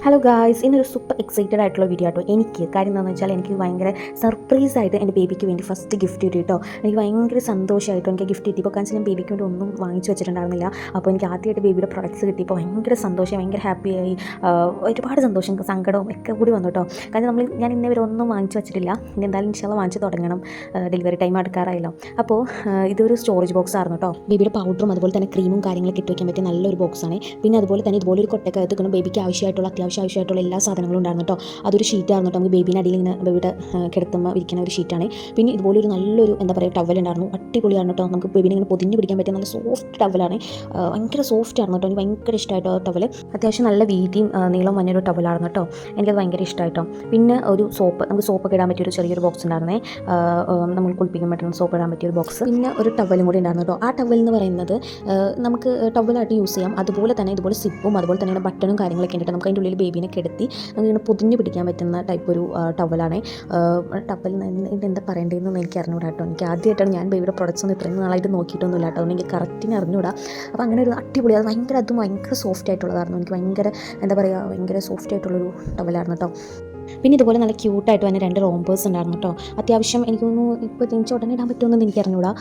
Hello guys, ഇന്നൊരു super excited ആയിട്ടുള്ള video ആട്ടോ. എനിക്ക് കാര്യം എന്താണെന്ന് വെച്ചാൽ എനിക്ക് ഭയങ്കര സർപ്രൈസായിട്ട് എൻ്റെ ബേബിക്ക് വേണ്ടി ഫസ്റ്റ് ഗിഫ്റ്റ് കിട്ടി കേട്ടോ. എനിക്ക് ഭയങ്കര സന്തോഷമായിട്ടോ എനിക്ക് ഗിഫ്റ്റ് കിട്ടിയപ്പോൾ. കാരണം ഞാൻ ബേബിക്ക് വേണ്ടി ഒന്നും വാങ്ങിച്ചു വെച്ചിട്ടുണ്ടായിരുന്നില്ല. അപ്പോൾ എനിക്ക് ആദ്യമായിട്ട് ബേബിയുടെ പ്രൊഡക്ട്സ് കിട്ടിയപ്പോൾ ഭയങ്കര സന്തോഷം, ഭയങ്കര ഹാപ്പിയായി. ഒരുപാട് സന്തോഷം, സങ്കടവും ഒക്കെ കൂടി വന്നു കേട്ടോ. കാരണം ഞാൻ ഇന്നേ വരെ ഒന്നും വാങ്ങിച്ചു വെച്ചിട്ടില്ല. ഇനി എന്തായാലും ഇൻഷാല്ലാ വാങ്ങിച്ച് തുടങ്ങണം. ഡെലിവറി ടൈം അടുക്കാറായല്ലോ. അപ്പോൾ ഇതൊരു സ്റ്റോറേജ് ബോക്സ് ആയിരുന്നു കേട്ടോ. ബേബിയുടെ പൗഡറും അതുപോലെ തന്നെ ക്രീമും കാര്യങ്ങളൊക്കെ ഇട്ട് വയ്ക്കാൻ പറ്റിയ നല്ലൊരു ബോക്സാണ്. പിന്നെ അതുപോലെ തന്നെ ഇതുപോലെ ഒരു കൊട്ടക്കകത്ത് ബേബിക്ക് ആവശ്യമായിട്ടുള്ള എല്ലാ സാധനങ്ങളും ഉണ്ടായിരുന്നു കേട്ടോ. അതൊരു ഷീറ്റായിരുന്നു കേട്ടോ. നമുക്ക് ബേബീൻ്റെ അടിയിൽ ഇങ്ങനെ ബേബിയുടെ കിടത്തുമ്പോൾ ഇരിക്കുന്ന ഒരു ഷീറ്റാണ്. പിന്നെ ഇതുപോലെ ഒരു നല്ലൊരു ടവൽ ഉണ്ടായിരുന്നു. അടിപൊളിയാണ് കേട്ടോ. നമുക്ക് ബേബിനെ ഇങ്ങനെ പൊതിഞ്ഞ് പിടിക്കാൻ പറ്റിയ നല്ല സോഫ്റ്റ് ടവലാണ്. ഭയങ്കര സോഫ്റ്റ് ആയിരുന്നു കേട്ടോ. എനിക്ക് ഭയങ്കര ഇഷ്ടമായിട്ടോ ആ ടവൽ. അത്യാവശ്യം നല്ല വീതിയും നീളം വന്നൊരു ടവലായിരുന്നു കേട്ടോ. എനിക്കത് ഭയങ്കര ഇഷ്ടമായിട്ടോ. പിന്നെ ഒരു സോപ്പ്, നമുക്ക് സോപ്പൊക്കെ ഇടാൻ പറ്റിയൊരു ചെറിയൊരു ബോക്സ് ഉണ്ടായിരുന്നേ. നമ്മൾ കുളിപ്പിക്കാൻ പറ്റുന്ന സോപ്പ് ഇടാൻ പറ്റിയൊരു ബോക്സ്. പിന്നെ ഒരു ടവലും കൂടി ഉണ്ടായിരുന്നു കേട്ടോ. ആ ടവൽ എന്ന് പറയുന്നത് നമുക്ക് ടവലായിട്ട് യൂസ് ചെയ്യാം. അതുപോലെ തന്നെ ഇതുപോലെ സിപ്പും അതുപോലെ തന്നെ ബട്ടണും കാര്യങ്ങളൊക്കെ ഉണ്ടിട്ട് നമുക്ക് അതിൻ്റെ ഉള്ളിൽ ബേബീനെ കിടത്തി നമുക്കിങ്ങനെ പൊതിഞ്ഞ് പിടിക്കാൻ പറ്റുന്ന ടൈപ്പ് ഒരു ടവലാണ്. ടവൽ എന്താ പറയേണ്ടതെന്ന് എനിക്ക് അറിഞ്ഞൂടാ കേട്ടോ. എനിക്ക് ആദ്യമായിട്ടാണ് ഞാൻ ബേബിയുടെ പ്രൊഡക്ട്സ് ഒന്നും ഇത്രയും നാളായിട്ട് നോക്കിയിട്ടൊന്നുമില്ല കേട്ടോ. അതുകൊണ്ട് എനിക്ക് കറക്റ്റിന് അറിഞ്ഞൂടാ. അപ്പോൾ അങ്ങനെ ഒരു അടിപൊളി, അതും ഭയങ്കര സോഫ്റ്റ് ആയിട്ടുള്ളതായിരുന്നു. എനിക്ക് ഭയങ്കര സോഫ്റ്റ് ആയിട്ടുള്ളൊരു ടവലായിരുന്നു കേട്ടോ. പിന്നെ ഇതുപോലെ നല്ല ക്യൂട്ടായിട്ട് തന്നെ 2 റോംബേഴ്സ് ഉണ്ടായിരുന്നു കേട്ടോ. അത്യാവശ്യം എനിക്കൊന്ന് ഇപ്പോൾ ജനിച്ച ഉടനെ ഇടാൻ പറ്റുമെന്ന് എനിക്ക് അറിഞ്ഞൂടാ.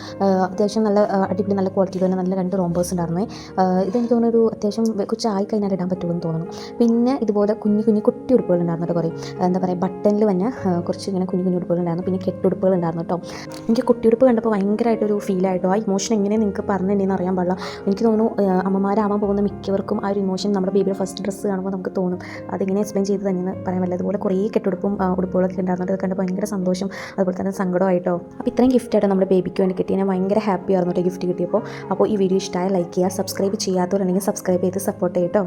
അത്യാവശ്യം നല്ല അടിപൊളി നല്ല ക്വാളിറ്റിയിൽ തന്നെ നല്ല 2 റോംബേഴ്സ് ഉണ്ടായിരുന്നേ. ഇതെനിക്ക് തോന്നുന്നൊരു അത്യാവശ്യം കൊച്ചായി കഴിഞ്ഞാൽ ഇടാൻ പറ്റുമെന്ന് തോന്നുന്നു. പിന്നെ ഇതുപോലെ കുഞ്ഞു കുട്ടി ഉടുപ്പുകൾ ഉണ്ടായിരുന്നു കേട്ടോ. കുറേ എന്താ പറയുക, ബട്ടണിൽ തന്നെ കുറച്ച് ഇങ്ങനെ കുഞ്ഞു ഉടുപ്പുകൾ ഉണ്ടായിരുന്നു. പിന്നെ കെട്ടുടുപ്പുകൾ ഉണ്ടായിരുന്നു കേട്ടോ. എനിക്ക് കുട്ടിയുടുപ്പ് കണ്ടപ്പോൾ ഭയങ്കരമായിട്ടൊരു ഫീലായിട്ടോ. ആ ഇമോഷൻ എങ്ങനെ നിങ്ങൾക്ക് പറഞ്ഞിട്ടുണ്ടെന്ന് അറിയാൻ പാടില്ല. എനിക്ക് തോന്നുന്നു അമ്മമാരാവാൻ പോകുന്ന മിക്കവർക്കും ആ ഒരു ഇമോഷൻ നമ്മുടെ ബേബിയുടെ ഫസ്റ്റ് ഡ്രസ്സ് കാണുമ്പോൾ നമുക്ക് തോന്നും. അതിങ്ങനെ എക്സ്പ്ലെയിൻ ചെയ്ത് തന്നെയെന്ന് പറയാൻ പറ്റില്ല. അതുപോലെ കുറേ കെട്ടുടുപ്പും ഉടുപ്പുകളൊക്കെ ഉണ്ടായിരുന്നു. അത് കണ്ടപ്പോൾ ഭയങ്കര സന്തോഷം, അതുപോലെ തന്നെ സങ്കടമായിട്ടോ. അപ്പോൾ ഇത്രയും ഗിഫ്റ്റായിട്ടോ നമ്മുടെ ബേബിക്ക് വേണ്ടി കിട്ടി. ഞാൻ ഭയങ്കര ഹാപ്പി ആയിരുന്നു കേട്ടോ ഗിഫ്റ്റ് കിട്ടിയപ്പോൾ. അപ്പോൾ ഈ വീഡിയോ ഇഷ്ടമായ ലൈക്ക് ചെയ്യുക, സബ്സ്ക്രൈബ് ചെയ്യാത്തവരുണ്ടെങ്കിൽ സബ്സ്ക്രൈബ് ചെയ്ത് സപ്പോർട്ട് ചെയ്യട്ടോ.